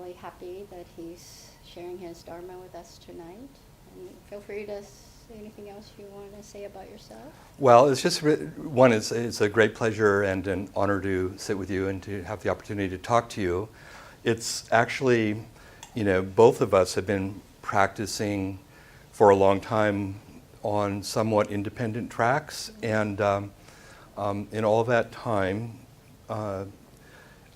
really happy that he's sharing his Dharma with us tonight. And feel free to say anything else you want to say about yourself. Well, it's just one. It's a great pleasure and an honor to sit with you and to have the opportunity to talk to you. It's actually, both of us have been practicing for a long time on somewhat independent tracks, and in all that time,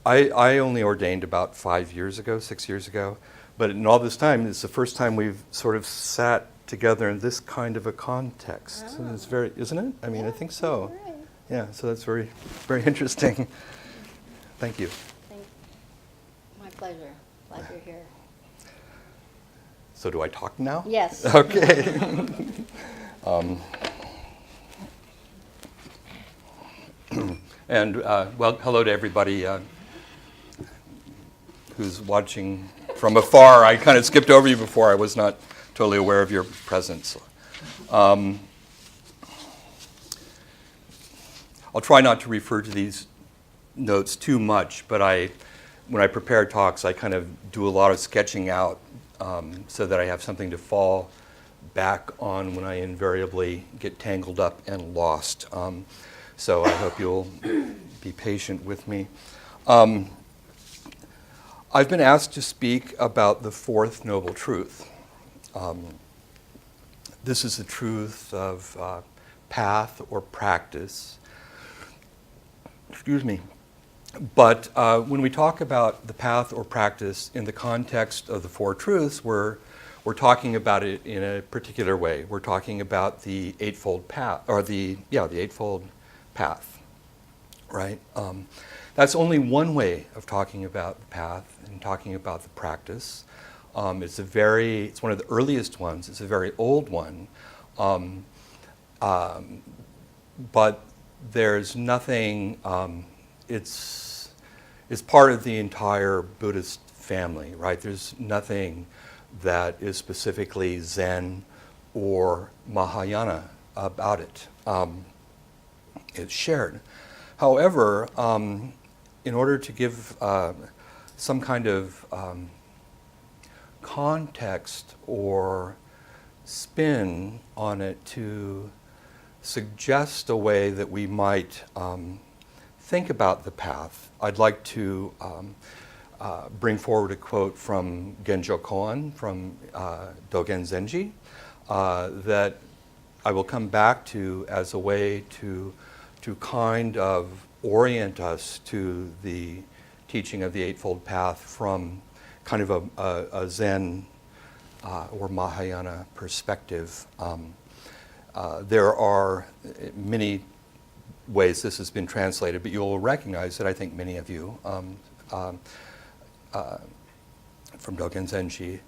I only ordained about 6 years ago, but in all this time, it's the first time we've sort of sat together in this kind of a context. Oh. And it's very, isn't it? I mean, Yeah, I think so. right. Yeah, so that's very, very interesting. Thank you. My pleasure. Glad you're here. So do I talk now? Yes. Okay. And well, hello to everybody who's watching from afar. I kind of skipped over you before. I was not totally aware of your presence. I'll try not to refer to these notes too much, but when I prepare talks, I kind of do a lot of sketching out so that I have something to fall back on when I invariably get tangled up and lost. So I hope you'll be patient with me. I've been asked to speak about the fourth noble truth. This is the truth of path or practice. Excuse me. But when we talk about the path or practice in the context of the four truths, we're talking about it in a particular way. We're talking about the eightfold path, or the eightfold path, right? That's only one way of talking about the path and talking about the practice. It's one of the earliest ones. It's a very old one, but there's nothing. It's part of the entire Buddhist family, right? There's nothing that is specifically Zen or Mahayana about it. It's shared. However, in order to give some kind of context or spin on it to suggest a way that we might think about the path, I'd like to bring forward a quote from Genjo Koan, from Dogen Zenji, that I will come back to as a way to kind of orient us to the teaching of the Eightfold Path from kind of a Zen or Mahayana perspective. There are many ways this has been translated, but you'll recognize that I think many of you from Dogen Zenji,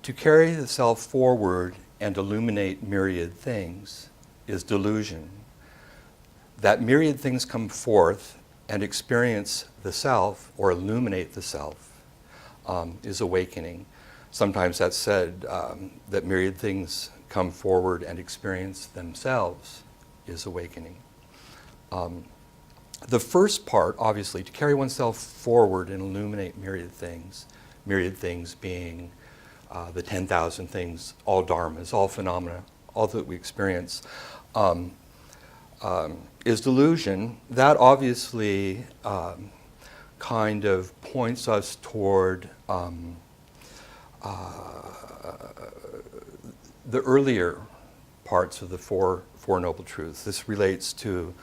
to carry the self forward and illuminate myriad things is delusion. That myriad things come forth and experience the self or illuminate the self is awakening. Sometimes that's said that myriad things come forward and experience themselves is awakening. The first part, obviously, to carry oneself forward and illuminate myriad things being the 10,000 things, all dharmas, all phenomena, all that we experience, is delusion. That obviously kind of points us toward the earlier parts of the Four Noble Truths. This relates to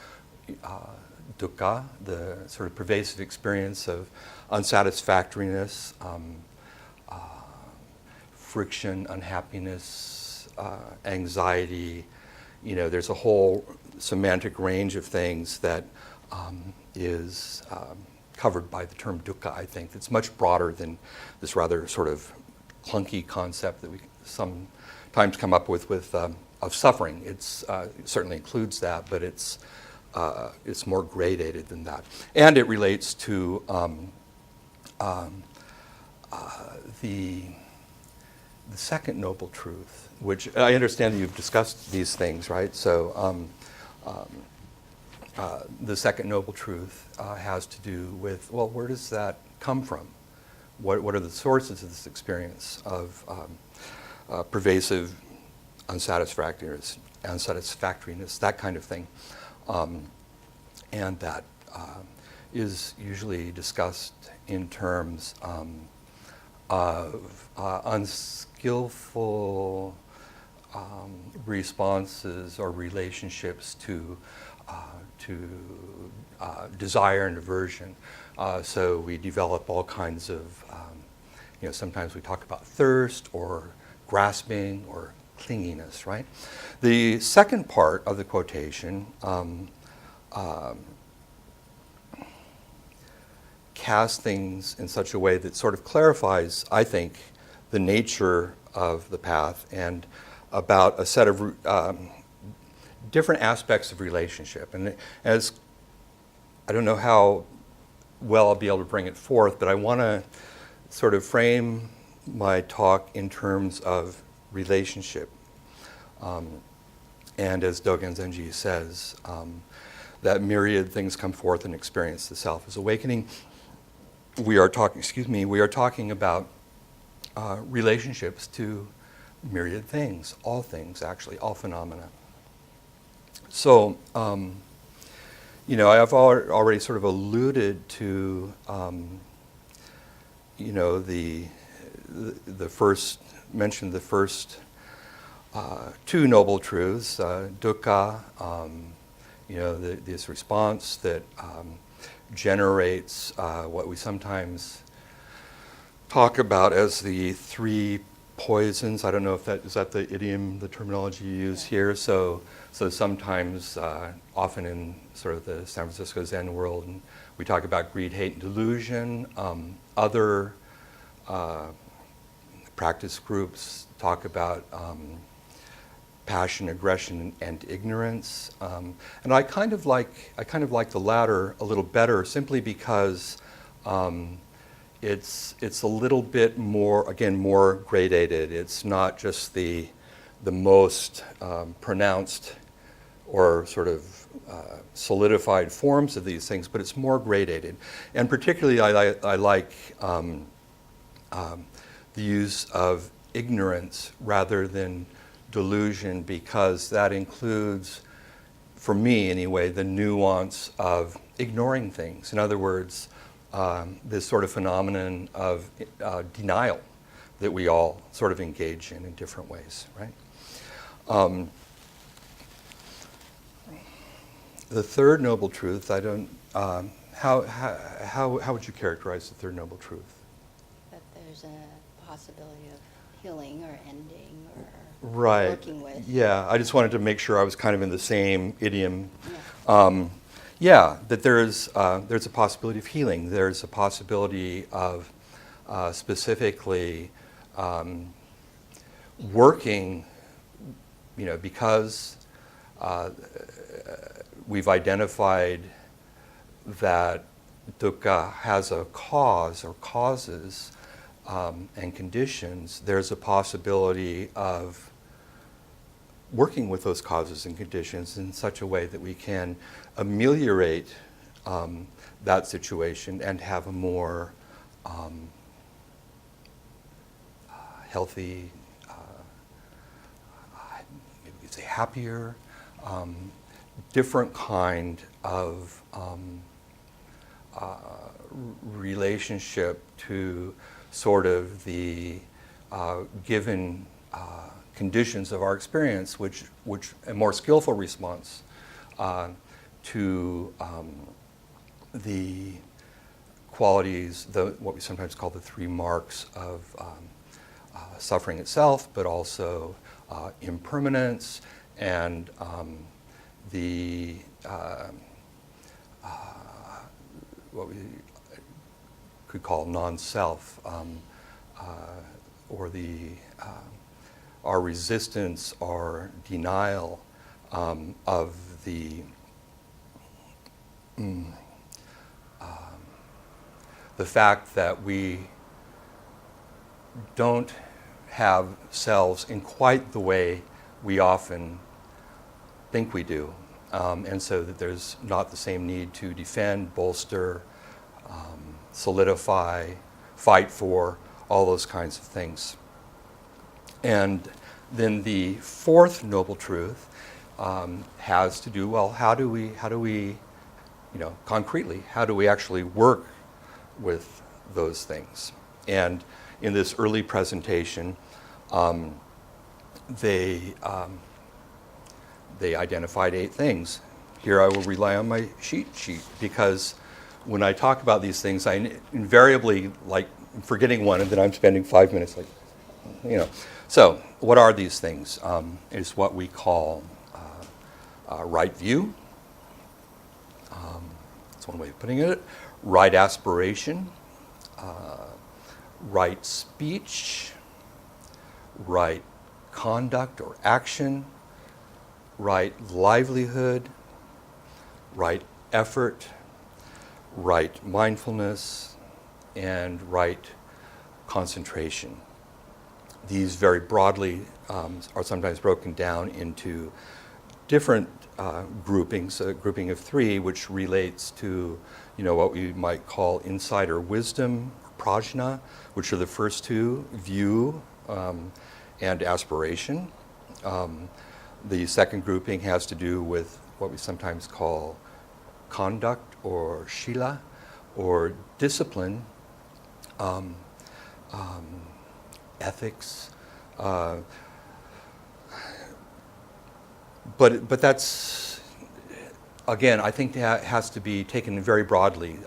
dukkha, the sort of pervasive experience of unsatisfactoriness, friction, unhappiness, anxiety. There's a whole semantic range of things that is covered by the term dukkha, I think. It's much broader than this rather sort of clunky concept that we sometimes come up with of suffering. It certainly includes that, but it's more gradated than that. And it relates to the second noble truth, which I understand that you've discussed these things, right? So the second noble truth has to do with, well, where does that come from? what are the sources of this experience of pervasive unsatisfactoriness, that kind of thing. And that is usually discussed in terms of unskillful responses or relationships to desire and aversion. So we develop all kinds of, sometimes we talk about thirst or grasping or clinginess, right? The second part of the quotation casts things in such a way that sort of clarifies, I think, the nature of the path and about a set of different aspects of relationship. And as I don't know how well I'll be able to bring it forth, but I want to sort of frame my talk in terms of relationship. And as Dogen Zenji says, that myriad things come forth and experience the self as awakening. We are talking about relationships to myriad things, actually, all phenomena. So, I've already sort of alluded to, the first two noble truths, dukkha, this response that generates what we sometimes talk about as the three poisons. I don't know if is that the idiom, the terminology you use here. So sometimes, often in sort of the San Francisco Zen world, and we talk about greed, hate, and delusion. Other practice groups talk about passion, aggression, and ignorance. And I kind of like the latter a little better, simply because it's a little bit more, again, more gradated. It's not just the most pronounced or sort of solidified forms of these things, but it's more gradated. And particularly, I like the use of ignorance rather than delusion, because that includes, for me anyway, the nuance of ignoring things. In other words, this sort of phenomenon of denial that we all sort of engage in different ways, right? The third noble truth, I don't. How would you characterize the third noble truth? That there's a possibility of healing or ending or right. working with. Yeah, I just wanted to make sure I was kind of in the same idiom. Yeah. That there's a possibility of healing. There's a possibility of specifically working, because we've identified that dukkha has a cause or causes and conditions. There's a possibility of working with those causes and conditions in such a way that we can ameliorate that situation and have a more healthy, maybe we could say happier, different kind of relationship to sort of the given conditions of our experience, which a more skillful response to the qualities, what we sometimes call the three marks of suffering itself, but also impermanence and the what we could call non-self, or our resistance or denial of the fact that we don't have selves in quite the way we often think we do. And so that there's not the same need to defend, bolster, solidify, fight for, all those kinds of things. And then the fourth noble truth has to do, well, how do we, concretely, how do we actually work with those things? And in this early presentation, they identified 8 things. Here I will rely on my cheat sheet, because when I talk about these things, I invariably like forgetting one, and then I'm spending 5 minutes So what are these things? Is what we call right view. That's one way of putting it. Right aspiration, right speech, right conduct or action, right livelihood, right effort, right mindfulness, and right concentration. These very broadly are sometimes broken down into different groupings, a grouping of 3, which relates to, what we might call insider wisdom, prajna, which are the first 2, view and aspiration. The second grouping has to do with what we sometimes call conduct or shila, or discipline, ethics. But that's, again, I think that has to be taken very broadly.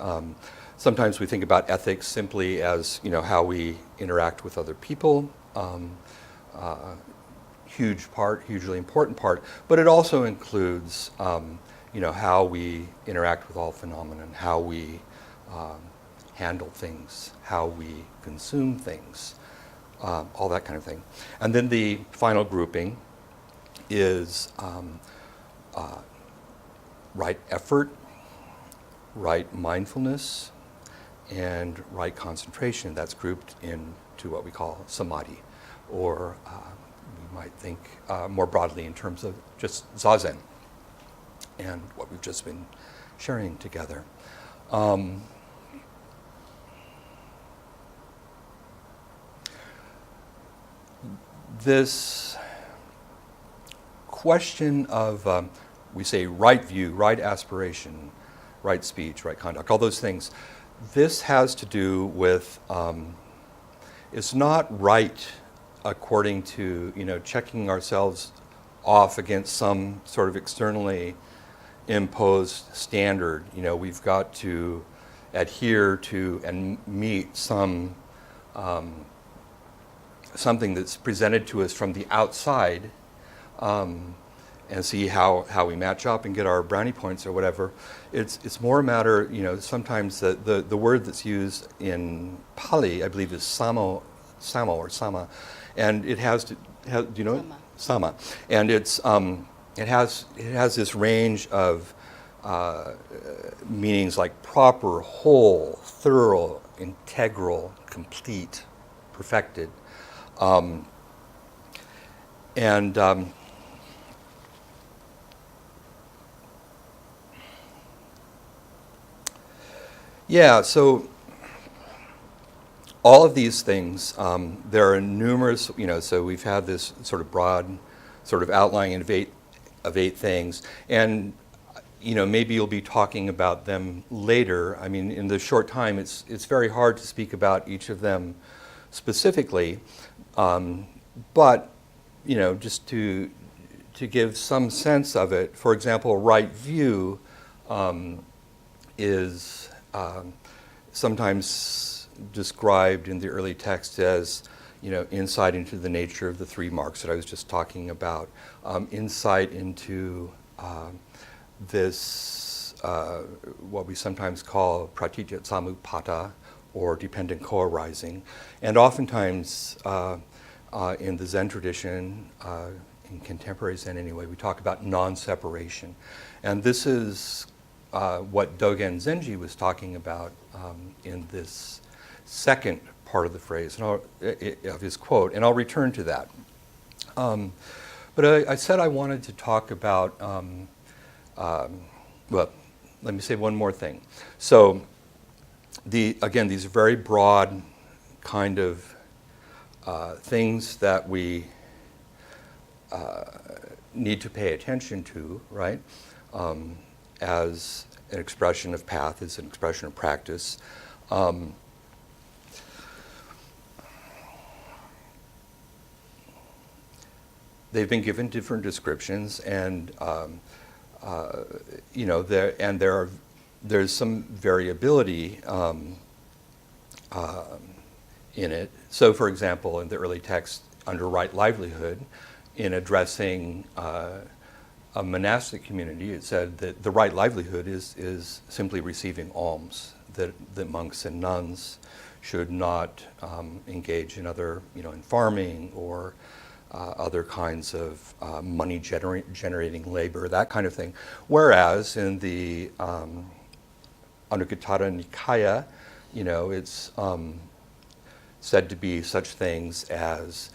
Sometimes we think about ethics simply as, how we interact with other people. Huge part, hugely important part, but it also includes, how we interact with all phenomena, how we handle things, how we consume things, all that kind of thing. And then the final grouping is right effort, right mindfulness, and right concentration. That's grouped into what we call samadhi, or we might think more broadly in terms of just zazen, and what we've just been sharing together. This question of, we say right view, right aspiration, right speech, right conduct, all those things, this has to do with, it's not right according to, checking ourselves off against some sort of externally imposed standard. We've got to adhere to and meet some something that's presented to us from the outside, and see how we match up and get our brownie points or whatever. It's more a matter, sometimes the word that's used in Pali, I believe, is samo or sama, and it has to do you know it? Sama, and it has this range of meanings like proper, whole, thorough, integral, complete, perfected. So all of these things, there are numerous, so we've had this sort of broad sort of outlining of eight things, and maybe you'll be talking about them later. I mean, in the short time, it's very hard to speak about each of them specifically, but just to give some sense of it. For example, right view is sometimes described in the early text as insight into the nature of the 3 marks that I was just talking about, insight into this what we sometimes call pratitya samuppada, or dependent co-arising, and oftentimes in the Zen tradition, in contemporary Zen anyway, we talk about non-separation, and this is what Dogen Zenji was talking about in this second part of the phrase, of his quote, and I'll return to that. But I said I wanted to talk about, well, let me say one more thing. So, again, these are very broad kind of things that we need to pay attention to, right? As an expression of path, as an expression of practice. They've been given different descriptions, and there's some variability in it. So, for example, in the early text under right livelihood, in addressing a monastic community, it said that the right livelihood is simply receiving alms, that monks and nuns should not engage in other, in farming or other kinds of money-generating labor, that kind of thing. Whereas in the Anguttara Nikaya, it's said to be such things as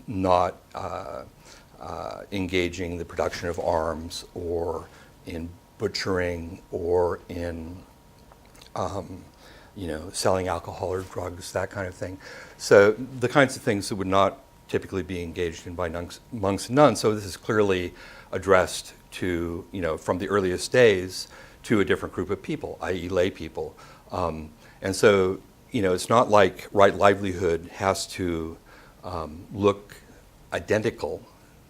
not engaging in the production of arms or in butchering or in selling alcohol or drugs, that kind of thing. So the kinds of things that would not typically be engaged in by monks and nuns. So this is clearly addressed to, from the earliest days to a different group of people, i.e. lay people. And so, it's not like right livelihood has to look identical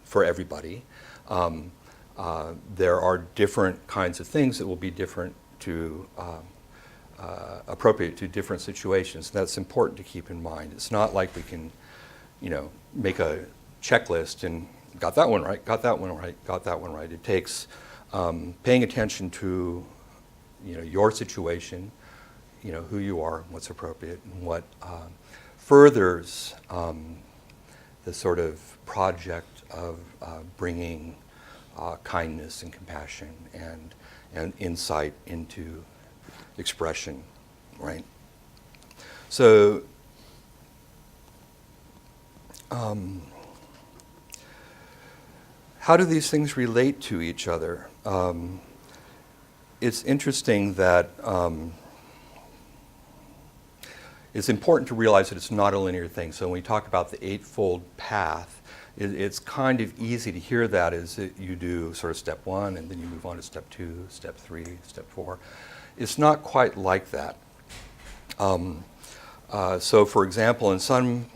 for everybody. There are different kinds of things that will be different to appropriate to different situations. And that's important to keep in mind. It's not like we can, make a checklist and got that one right, got that one right, got that one right. It takes paying attention to, your situation, who you are, what's appropriate, and what furthers the sort of project of bringing kindness and compassion and insight into expression, right? So, how do these things relate to each other? It's interesting that it's important to realize that it's not a linear thing. So when we talk about the Eightfold Path, it's kind of easy to hear that as you do sort of step 1, and then you move on to step 2, step 3, step 4. It's not quite like that. So for example, in some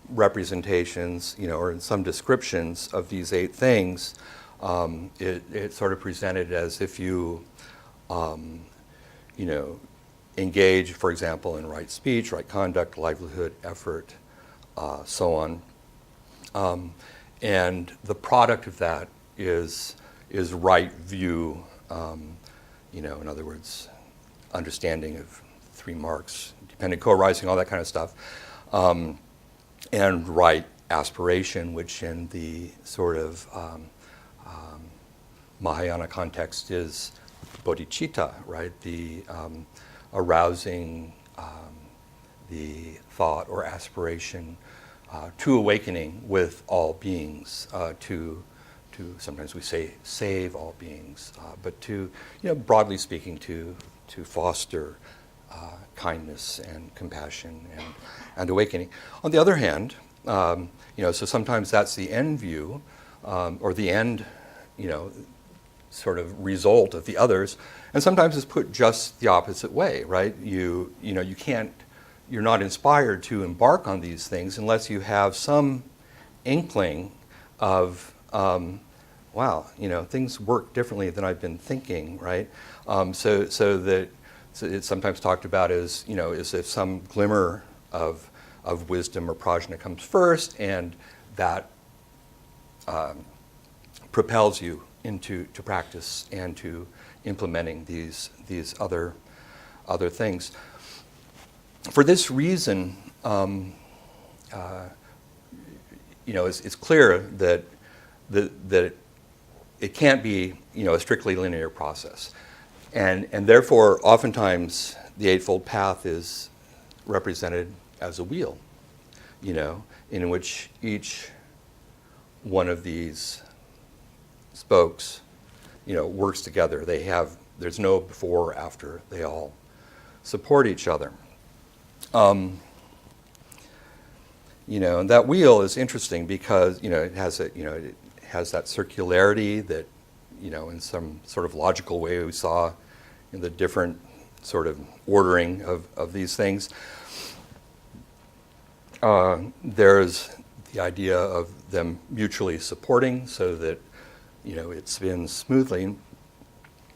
representations, or in some descriptions of these 8 things, it's sort of presented as if you, engage, for example, in right speech, right conduct, livelihood, effort, so on. And the product of that is right view, in other words, understanding of 3 marks, dependent co-arising, all that kind of stuff. And right aspiration, which in the sort of Mahayana context is bodhicitta, right? The arousing the thought or aspiration to awakening with all beings, to sometimes we say save all beings, but to, broadly speaking, to foster kindness and compassion and awakening. On the other hand, so sometimes that's the end view, or the end, sort of result of the others, and sometimes it's put just the opposite way, right? You can't, you're not inspired to embark on these things unless you have some inkling of, wow, things work differently than I've been thinking, right? So it's sometimes talked about as, as if some glimmer of wisdom or prajna comes first, and that propels you into practice and to implementing these other things. For this reason, it's clear that it can't be, a strictly linear process. And therefore, oftentimes, the Eightfold Path is represented as a wheel, in which each one of these spokes, works together. There's no before or after. They all support each other. and that wheel is interesting because, it has it has that circularity that, in some sort of logical way we saw in the different sort of ordering of these things. There's the idea of them mutually supporting so that, it spins smoothly.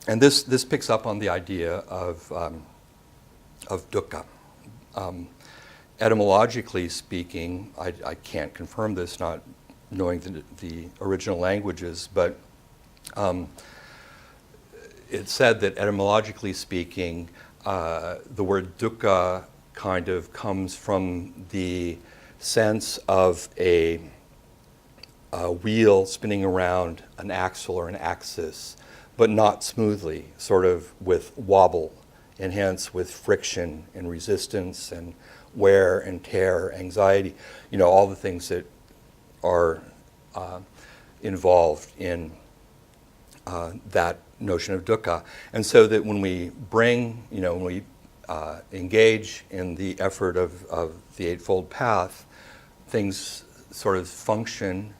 And this picks up on the idea of dukkha. Etymologically speaking, I can't confirm this, not knowing the original languages, but it's said that etymologically speaking, the word dukkha kind of comes from the sense of a wheel spinning around an axle or an axis, but not smoothly, sort of with wobble, and hence with friction and resistance and wear and tear, anxiety, all the things that are involved in that notion of dukkha. And so that when we bring, when we engage in the effort of the Eightfold Path, things sort of function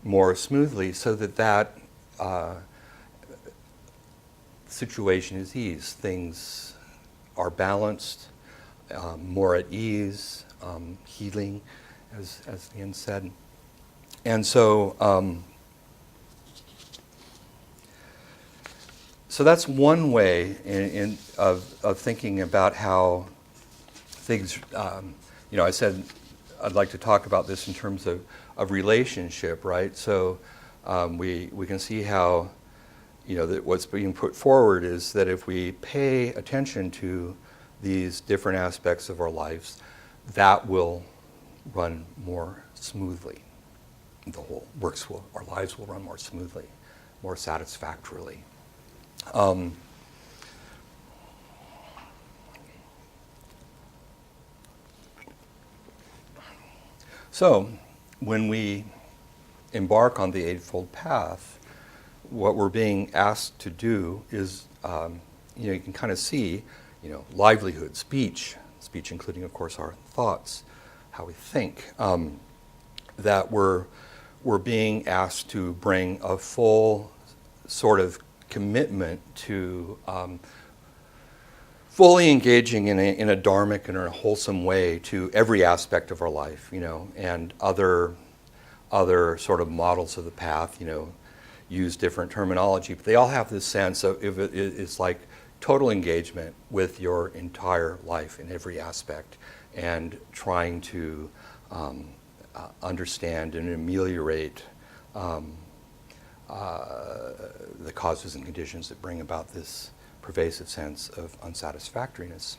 more smoothly so that situation is ease. Things are balanced, more at ease, healing, as Lien said. And so that's one way of thinking about how things, I said I'd like to talk about this in terms of relationship, right? So we can see how, that what's being put forward is that if we pay attention to these different aspects of our lives, that will run more smoothly. Our lives will run more smoothly, more satisfactorily. So, when we embark on the Eightfold Path, what we're being asked to do is, you can kind of see, livelihood, speech including, of course, our thoughts, how we think, that we're being asked to bring a full sort of commitment to fully engaging in a dharmic and in a wholesome way to every aspect of our life, and other sort of models of the path, use different terminology, but they all have this sense of it's like total engagement with your entire life in every aspect, and trying to understand and ameliorate the causes and conditions that bring about this pervasive sense of unsatisfactoriness.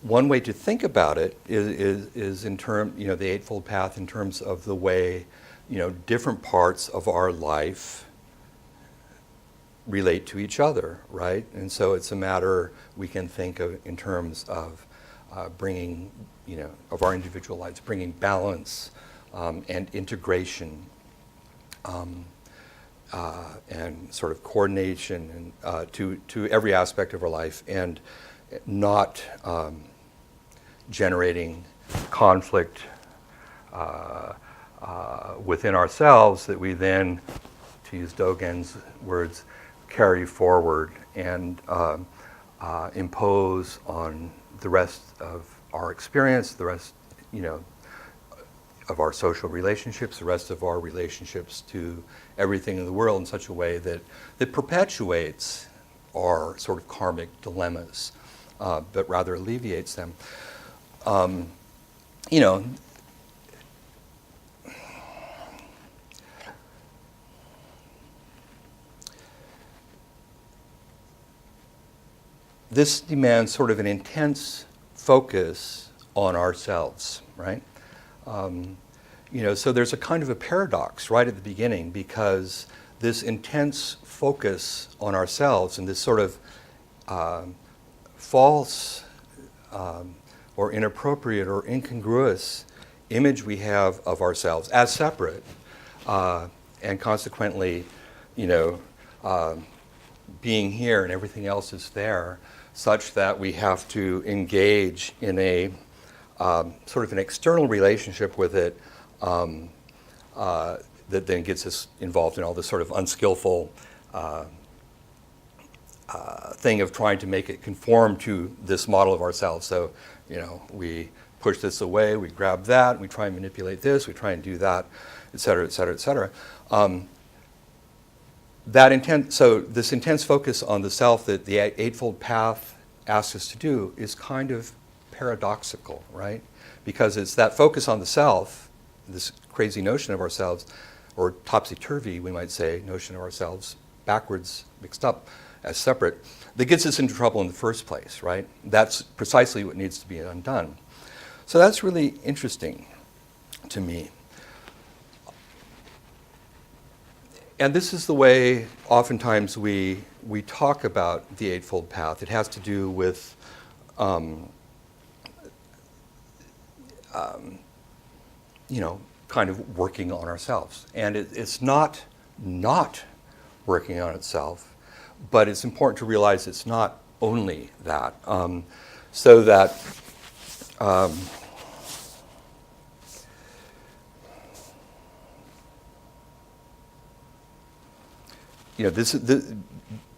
One way to think about it is in terms, the Eightfold Path in terms of the way, different parts of our life relate to each other, right? And so it's a matter we can think of in terms of bringing, of our individual lives, bringing balance and integration and sort of coordination and to every aspect of our life, and not generating conflict within ourselves that we then, to use Dogen's words, carry forward and impose on the rest of our experience, the rest, of our social relationships, the rest of our relationships to everything in the world in such a way that perpetuates our sort of karmic dilemmas, but rather alleviates them. This demands sort of an intense focus on ourselves, right? So there's a kind of a paradox right at the beginning, because this intense focus on ourselves and this sort of false or inappropriate or incongruous image we have of ourselves as separate, and consequently, being here and everything else is there, such that we have to engage in a sort of an external relationship with it that then gets us involved in all this sort of unskillful thing of trying to make it conform to this model of ourselves. So, we push this away, we grab that, we try and manipulate this, we try and do that, et cetera, et cetera, et cetera. So this intense focus on the self that the Eightfold Path asks us to do is kind of paradoxical, right? Because it's that focus on the self, this crazy notion of ourselves, or topsy-turvy, we might say, notion of ourselves, backwards, mixed up as separate, that gets us into trouble in the first place, right? That's precisely what needs to be undone. So that's really interesting to me. And this is the way oftentimes we talk about the Eightfold Path. It has to do with kind of working on ourselves. And it's not working on itself, but it's important to realize it's not only that. So that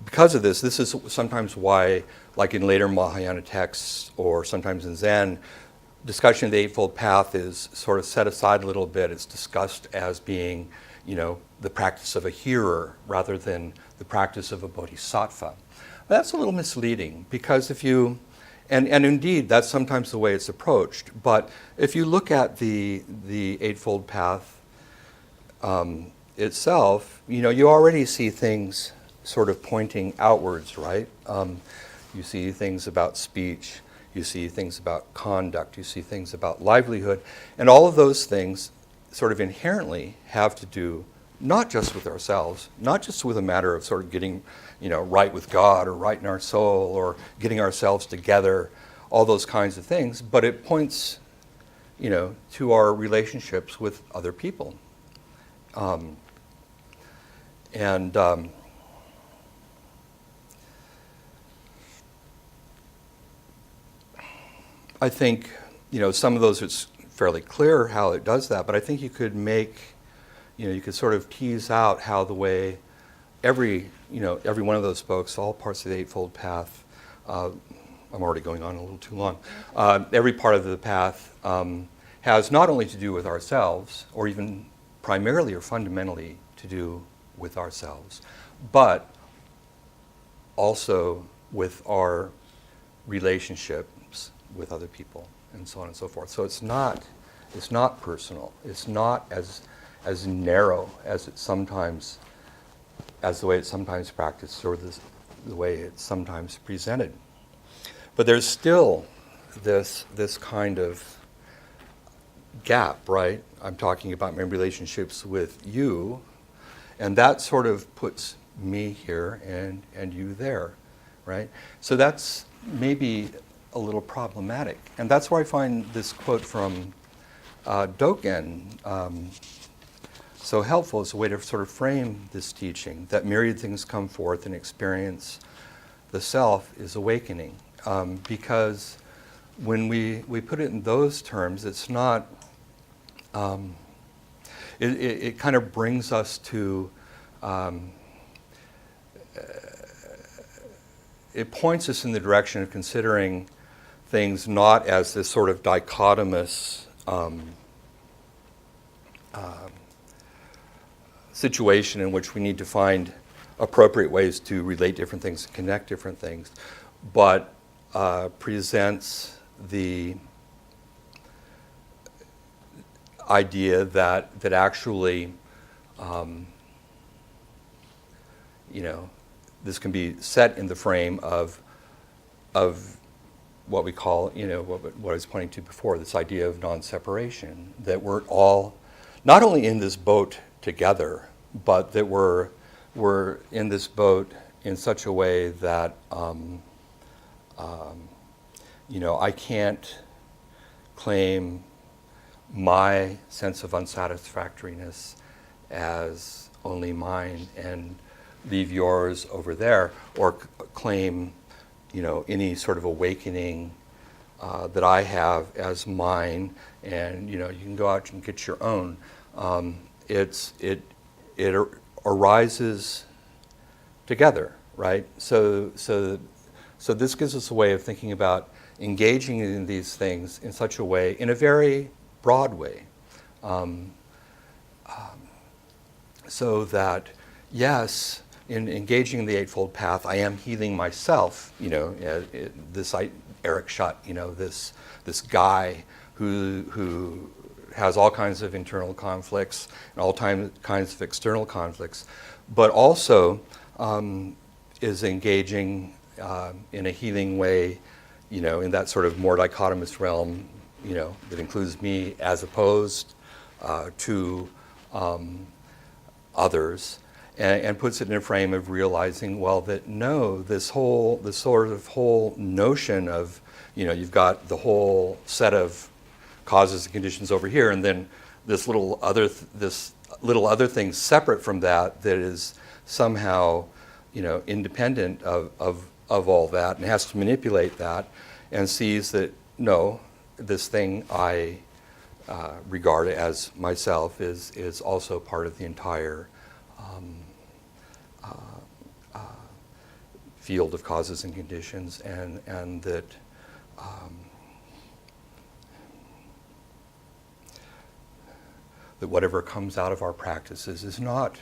because of this is sometimes why, like in later Mahayana texts or sometimes in Zen, discussion of the Eightfold Path is sort of set aside a little bit. It's discussed as being, the practice of a hearer rather than the practice of a bodhisattva. That's a little misleading because and indeed that's sometimes the way it's approached, but if you look at the Eightfold Path itself, you already see things sort of pointing outwards, right? You see things about speech, you see things about conduct, you see things about livelihood, and all of those things sort of inherently have to do not just with ourselves, not just with a matter of sort of getting, right with God or right in our soul or getting ourselves together, all those kinds of things, but it points, to our relationships with other people. I think, some of those it's fairly clear how it does that, but I think you could you could sort of tease out how the way every one of those books, all parts of the Eightfold Path, I'm already going on a little too long, every part of the path has not only to do with ourselves, or even primarily or fundamentally to do with ourselves, but also with our relationships with other people, and so on and so forth. So it's not personal. It's not as narrow as the way it's sometimes practiced, or the way it's sometimes presented. But there's still this kind of gap, right? I'm talking about my relationships with you, and that sort of puts me here and you there, right? So that's maybe a little problematic. And that's where I find this quote from Dogen so helpful as a way to sort of frame this teaching, that myriad things come forth and experience the self is awakening. Because when we put it in those terms, it's not, it kind of brings us to, it points us in the direction of considering things not as this sort of dichotomous situation in which we need to find appropriate ways to relate different things, connect different things, but presents the idea that actually, this can be set in the frame of what we call, what I was pointing to before, this idea of non-separation, that we're all not only in this boat together, but that we're in this boat in such a way that I can't claim my sense of unsatisfactoriness as only mine and leave yours over there, or claim any sort of awakening that I have as mine, and you can go out and get your own. It arises together, right? So this gives us a way of thinking about engaging in these things in such a way, in a very broad way, so that yes, in engaging in the Eightfold Path, I am healing myself. This Eric Shutt, this guy who has all kinds of internal conflicts and all kinds of external conflicts, but also is engaging in a healing way, in that sort of more dichotomous realm, that includes me as opposed to others, and puts it in a frame of realizing, well, that no, this sort of whole notion of, you've got the whole set of causes and conditions over here, and then this little other thing separate from that is somehow, independent of all that, and has to manipulate that, and sees that no, this thing I regard as myself is also part of the entire field of causes and conditions, and that that whatever comes out of our practices is not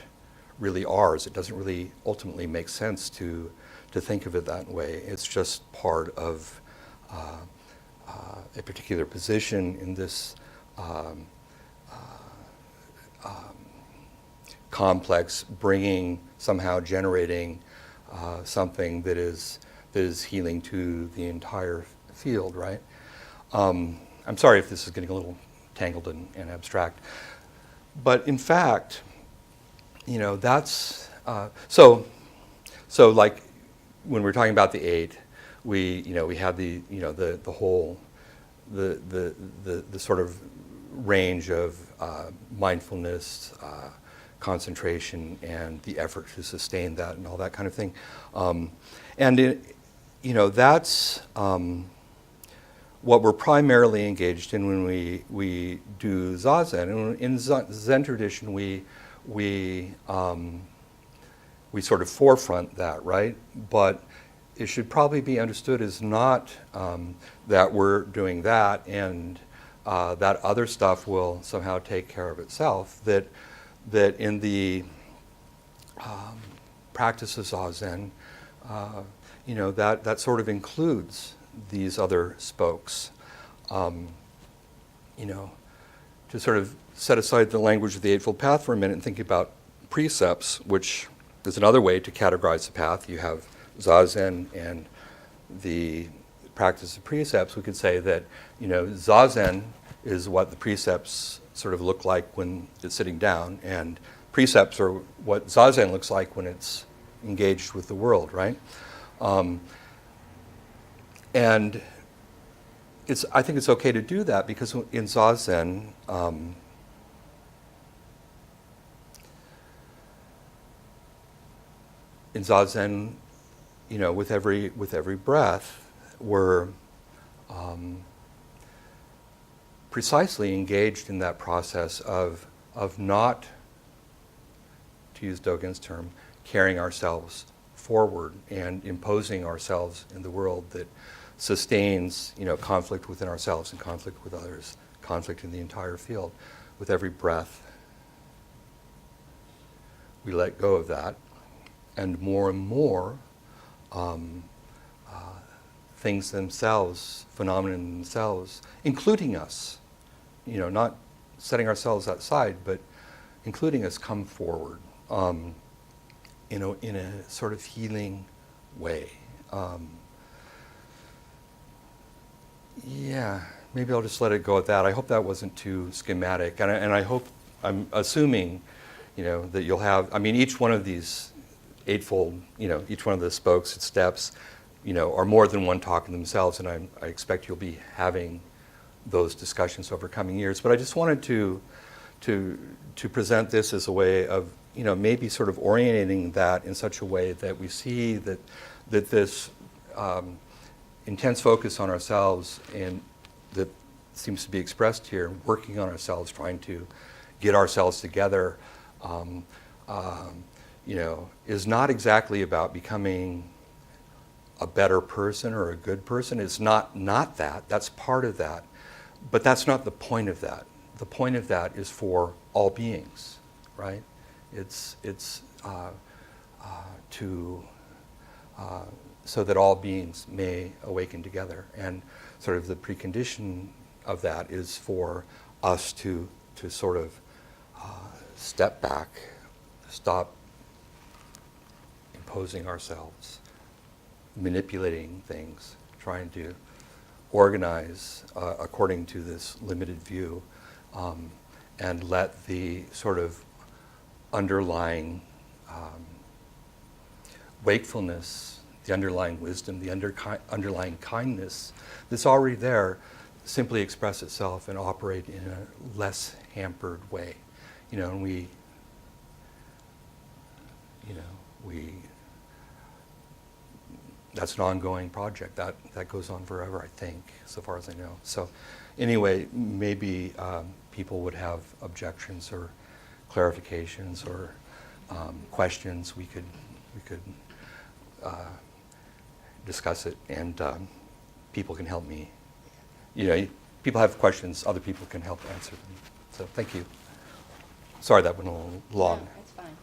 really ours. It doesn't really ultimately make sense to think of it that way. It's just part of a particular position in this complex, somehow generating something that is healing to the entire field, right? I'm sorry if this is getting a little tangled and abstract, but in fact, that's so like when we're talking about the eight, we have the whole the sort of range of mindfulness, concentration, and the effort to sustain that, and all that kind of thing, that's what we're primarily engaged in when we do zazen. And in Zen tradition, we sort of forefront that, right? But it should probably be understood as not that we're doing that and that other stuff will somehow take care of itself. That in the practice of zazen, that sort of includes these other spokes. To sort of set aside the language of the Eightfold Path for a minute and think about precepts, which is another way to categorize the path. You have zazen and the practice of precepts. We could say that zazen is what the precepts sort of look like when it's sitting down, and precepts are what zazen looks like when it's engaged with the world, right? And I think it's okay to do that, because in zazen, with every breath, we're precisely engaged in that process of not, to use Dogen's term, carrying ourselves forward and imposing ourselves in the world that sustains, conflict within ourselves and conflict with others, conflict in the entire field. With every breath, we let go of that, and more things themselves, phenomena themselves, including us, not setting ourselves outside, but including us, come forward, in a sort of healing way. Maybe I'll just let it go at that. I hope that wasn't too schematic, and I'm assuming, that you'll have. I mean, each one of these eightfold, each one of the spokes and steps, are more than one talk in themselves, and I expect you'll be having those discussions over coming years. But I just wanted to present this as a way of, maybe sort of orientating that in such a way that we see that this intense focus on ourselves, and that seems to be expressed here, working on ourselves, trying to get ourselves together, is not exactly about becoming a better person or a good person. It's not that. That's part of that. But that's not the point of that. The point of that is for all beings, right? It's so that all beings may awaken together. And sort of the precondition of that is for us to sort of step back, stop imposing ourselves, manipulating things, trying to organize according to this limited view, and let the sort of underlying wakefulness, the underlying wisdom, the underlying kindness that's already there simply express itself and operate in a less hampered way. And we that's an ongoing project that goes on forever, I think, so far as I know. So anyway, maybe people would have objections or clarifications or questions. We could discuss it, and people can help me. People have questions, other people can help answer them. So thank you. Sorry that went a little long. No, it's fine.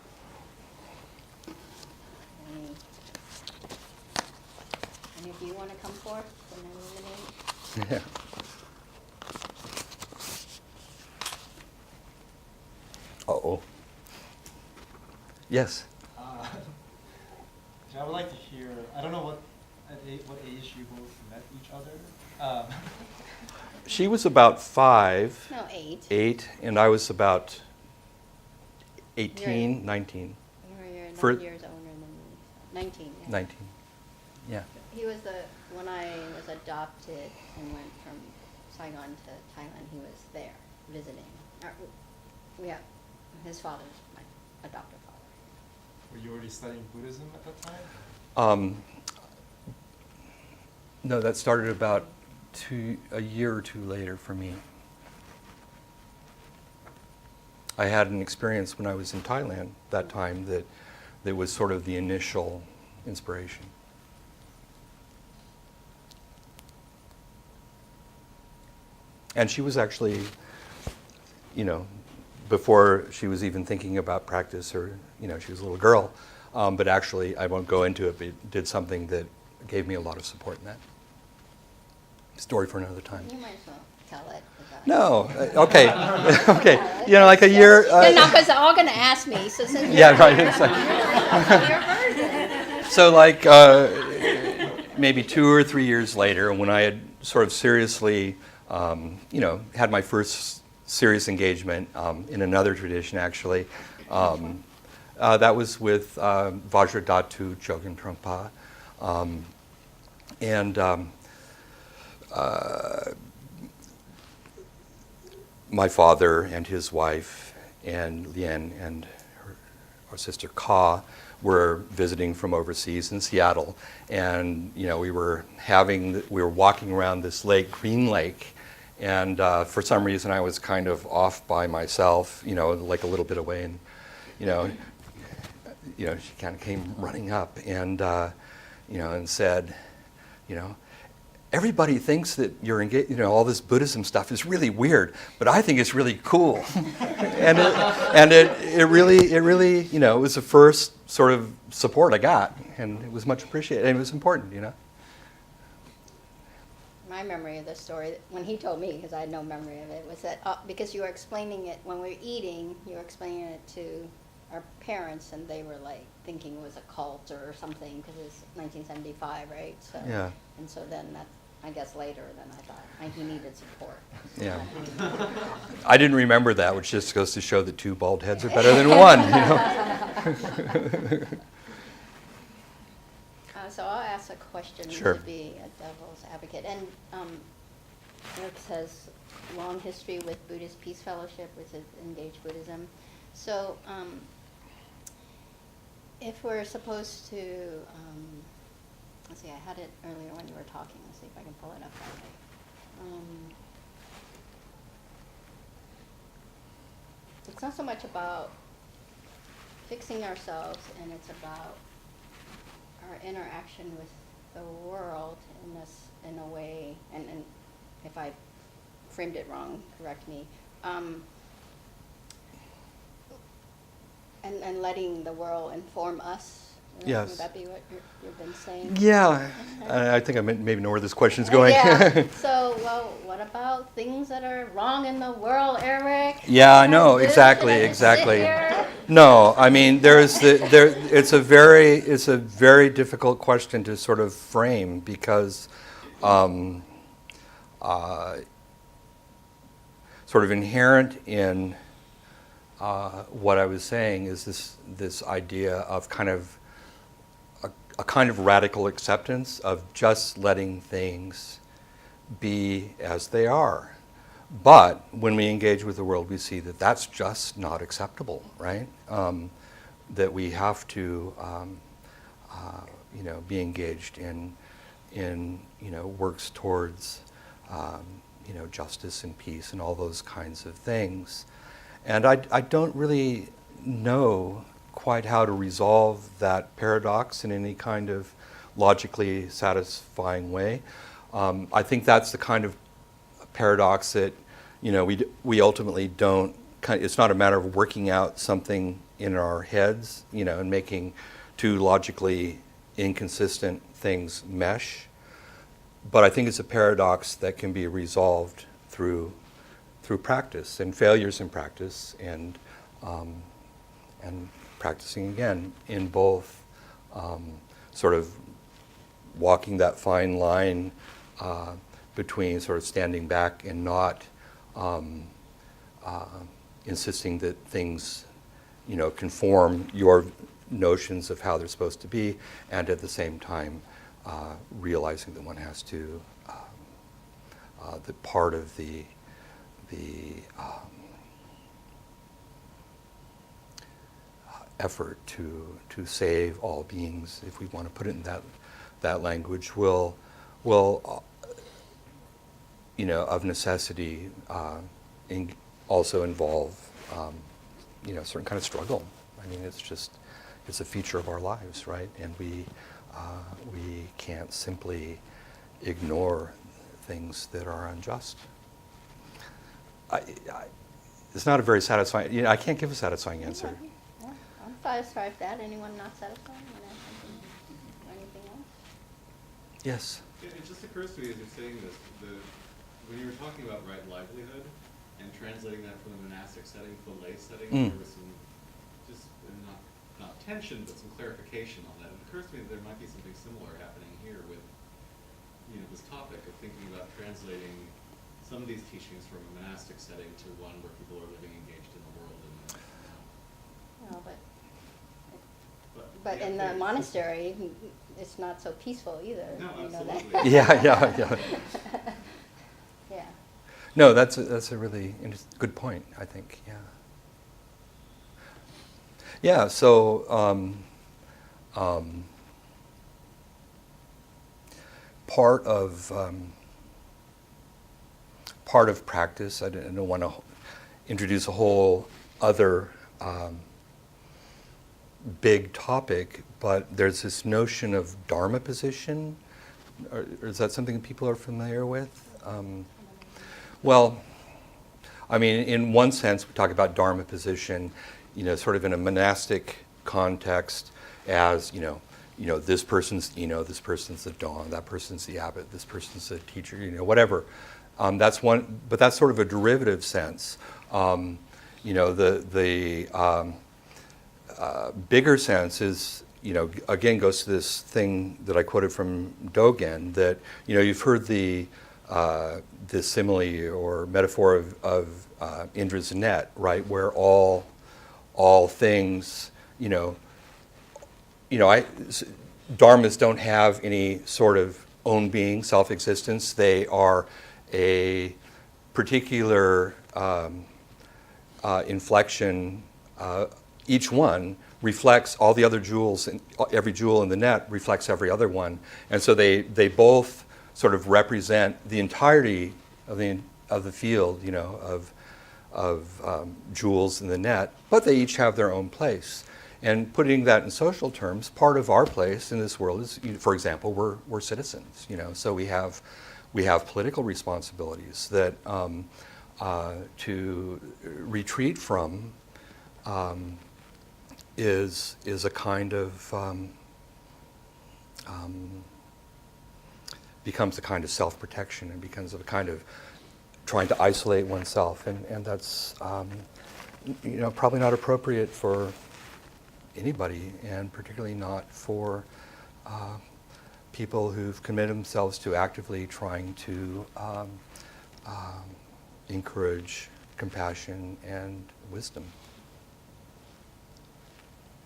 Any of you want to come forth and illuminate? Yeah. Uh-oh. Yes. I would like to hear, I don't know what age you both met each other. She was about 5. No, 8. 8, and I was about You're 18, 19. You're 9 For- years older than me. 19. Yeah. 19. Yeah. He was when I was adopted and went from Saigon to Thailand, he was there visiting. His father's my adoptive father. Were you already studying Buddhism at that time? No, that started about a year or two later for me. I had an experience when I was in Thailand that time that was sort of the initial inspiration. And she was actually, before she was even thinking about practice, or, she was a little girl, but actually, I won't go into it, but did something that gave me a lot of support in that. Story for another time. You might as well tell it. No, okay, okay. Like a year. No, because they're all going to ask me. So since Yeah, right. It's like, your version. so maybe 2 or 3 years later, when I had sort of seriously, had my first serious engagement in another tradition, actually. That was with Vajradhatu Chogyam Trungpa. My father and his wife and Lien and our sister Ka were visiting from overseas in Seattle, and we were walking around this lake, Green Lake, and for some reason I was kind of off by myself, like a little bit away, and she kind of came running up and and said, everybody thinks that you're engaged, all this Buddhism stuff is really weird, but I think it's really cool. and it really, it was the first sort of support I got, and it was much appreciated, and it was important, My memory of the story, when he told me, because I had no memory of it, was that because you were explaining it when we were eating, you were explaining it to our parents, and they were like thinking it was a cult or something, because it was 1975, right? So, Yeah. And so then that, I guess later, then I thought he needed support. Yeah. I didn't remember that, which just goes to show that 2 bald heads are better than 1, So I'll ask a question Sure. to be a devil's advocate. And it says long history with Buddhist Peace Fellowship, which is Engaged Buddhism. So if we're supposed to let's see, I had it earlier when you were talking. Let's see if I can pull it up that way. It's not so much about fixing ourselves, and it's about our interaction with the world in a way, and if I framed it wrong, correct me, and letting the world inform us. Yes. Would that be what you've been saying? Yeah, I think I maybe know where this question's going. Yeah. So, well, what about things that are wrong in the world, Eric? Yeah, I know, Should exactly, I just sit exactly. here? No, I mean, it's a very difficult question to sort of frame because sort of inherent in what I was saying is this idea of kind of a kind of radical acceptance of just letting things be as they are. But when we engage with the world, we see that that's just not acceptable, right? That we have to, be engaged in works towards, justice and peace and all those kinds of things. And I don't really know quite how to resolve that paradox in any kind of logically satisfying way. I think that's the kind of paradox that, we ultimately don't, it's not a matter of working out something in our heads, and making two logically inconsistent things mesh. But I think it's a paradox that can be resolved through practice and failures in practice and practicing again in both sort of walking that fine line between sort of standing back and not insisting that things, conform your notions of how they're supposed to be, and at the same time realizing that one has to, that part of the effort to save all beings, if we want to put it in that language, will of necessity also involve certain kind of struggle. I mean, it's a feature of our lives, right? And we can't simply ignore things that are unjust. It's not a very satisfying. I can't give a satisfying answer. Yeah, I'm satisfied with that. Anyone not satisfied? Or anything else? Yes. It just occurs to me as you're saying this, when you were talking about right livelihood and translating that from the monastic setting to the lay setting, there was some not tension, but some clarification on that. It occurs to me that there might be something similar happening here with this topic of thinking about translating some of these teachings from a monastic setting to one where people are living engaged in the world. No, but in the monastery, it's not so peaceful either. No, you know absolutely. that. Yeah. Yeah. No, that's a really good point, I think. Yeah. Yeah. So. Part of practice, I don't want to introduce a whole other big topic, but there's this notion of Dharma position. Or is that something people are familiar with? Well, I mean, in one sense, we talk about Dharma position, sort of in a monastic context as, this person's, this person's the Don, that person's the abbot, this person's the teacher, whatever. That's one, but that's sort of a derivative sense. The bigger sense is, again, goes to this thing that I quoted from Dogen, that, you've heard the simile or metaphor of Indra's net, right, where all things, dharmas don't have any sort of own being, self-existence. They are a particular inflection, each one reflects all the other jewels, and every jewel in the net reflects every other one. And so they both sort of represent the entirety of the field, you know, of jewels in the net, but they each have their own place. And putting that in social terms, part of our place in this world is, for example, we're citizens, you know, so we have political responsibilities that to retreat from is a kind of becomes a kind of self-protection and becomes a kind of trying to isolate oneself, and that's you know, probably not appropriate for anybody, and particularly not for people who've committed themselves to actively trying to encourage compassion and wisdom.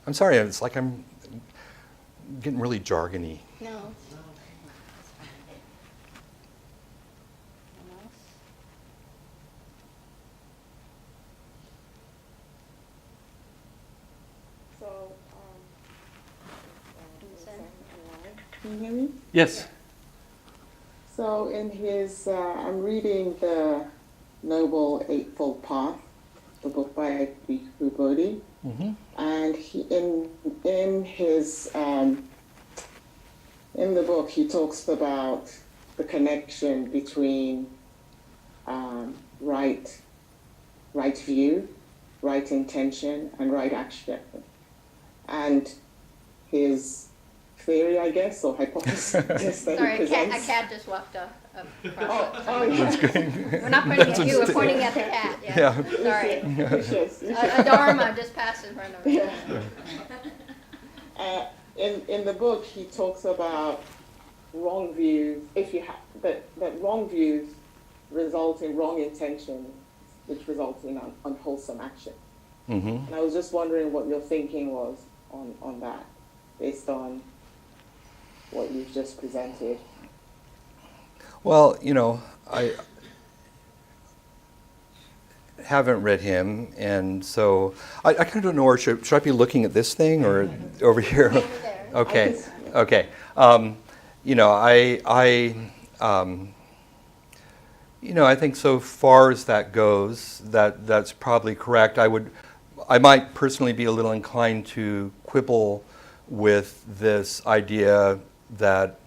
I'm sorry, it's like I'm getting really jargony. No. It's fine. Anyone else? So, Nyosan? can you hear me? Yes. So in his, I'm reading the Noble Eightfold Path, the book by Keiryū Bodhi, and he, in his, in the book, he talks about the connection between right view, right intention, and right action, and his theory, I guess, or hypothesis that he Sorry, a presents. cat just walked up. Oh, yeah. We're not pointing at you, we're pointing at the cat. Yeah. Sorry. Vicious. A Dharma just passed in front of me. Yeah. In the book, he talks about wrong views. If you have that wrong views result in wrong intentions, which results in unwholesome action. Mm-hmm. And I was just wondering what your thinking was on that, based on what you've just presented. Well, you know, I haven't read him, and so I kind of don't know where should I be looking at this thing or over here? Over there. Okay, okay. You know, you know, I think so far as that goes, that's probably correct. I might personally be a little inclined to quibble with this idea that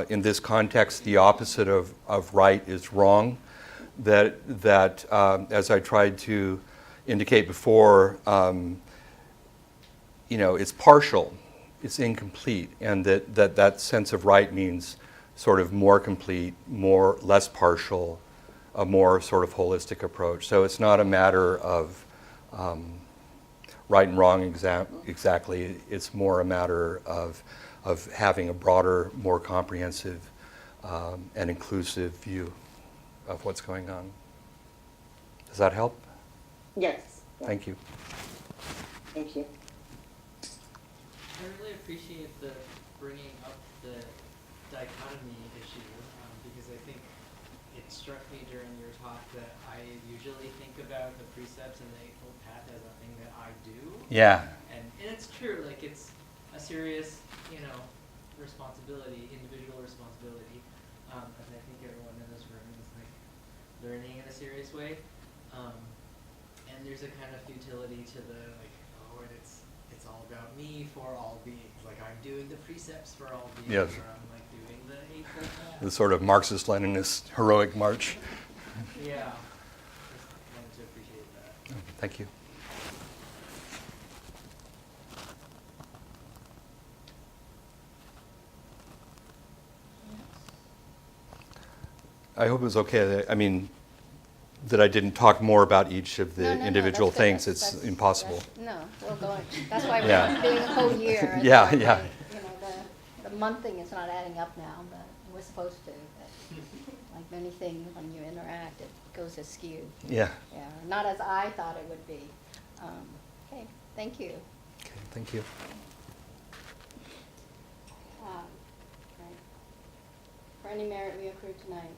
in this context, the opposite of right is wrong. That as I tried to indicate before, you know, it's partial, it's incomplete, and that sense of right means sort of more complete, less partial, a more sort of holistic approach. So it's not a matter of right and wrong exactly. It's more a matter of having a broader, more comprehensive and inclusive view of what's going on. Does that help? Yes. Thank you. Thank you. I really appreciate the bringing up the dichotomy issue, because I think it struck me during your talk that I usually think about the precepts and the Eightfold Path as a thing that I do. Yeah. And it's true, like it's a serious, you know, responsibility, individual responsibility. And I think everyone in this room is like learning in a serious way. And there's a kind of futility to the like, oh, and it's all about me for all beings. Like I'm doing the precepts for all beings. Yes. Or I'm like doing the Eightfold Path. The sort of Marxist-Leninist heroic march. Yeah. Just wanted to appreciate that. Thank you. I hope it was okay that, I mean, that I didn't talk more about each of the No, individual that's good. things. That's- It's impossible. No, we'll go. That's why we're Yeah. doing a whole year. and Yeah, that yeah. way, you know, the month thing is not adding up now, but we're supposed to. But like many things, when you interact, it goes askew. Yeah. Yeah, not as I thought it would be. Okay, thank you. Okay, thank you. Right. For any merit we accrue tonight.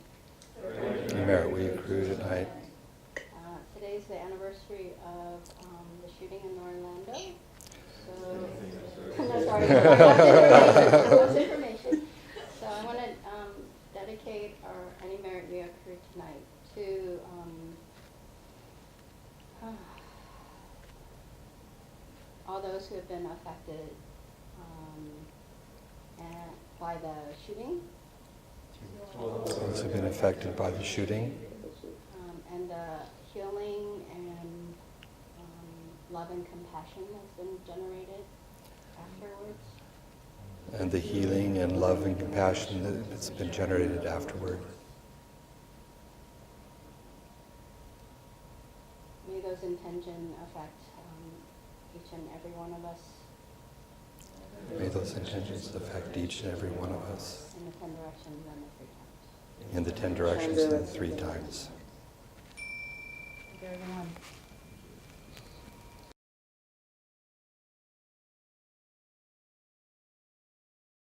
The merit we accrue tonight. Today's the anniversary of the shooting in Orlando. So So, no, sorry, I want information. So I want to dedicate our Any Merit We Accrue tonight to all those who have been affected by the shooting. Those who've been affected by the shooting. And the healing and love and compassion that's been generated afterwards. And the healing and love and compassion that's been generated afterward. May those intentions affect each and every one of us. May those intentions affect each and every one of us In the 10 directions and the 3 times. in the 10 directions and the 3 times. Thank you, everyone.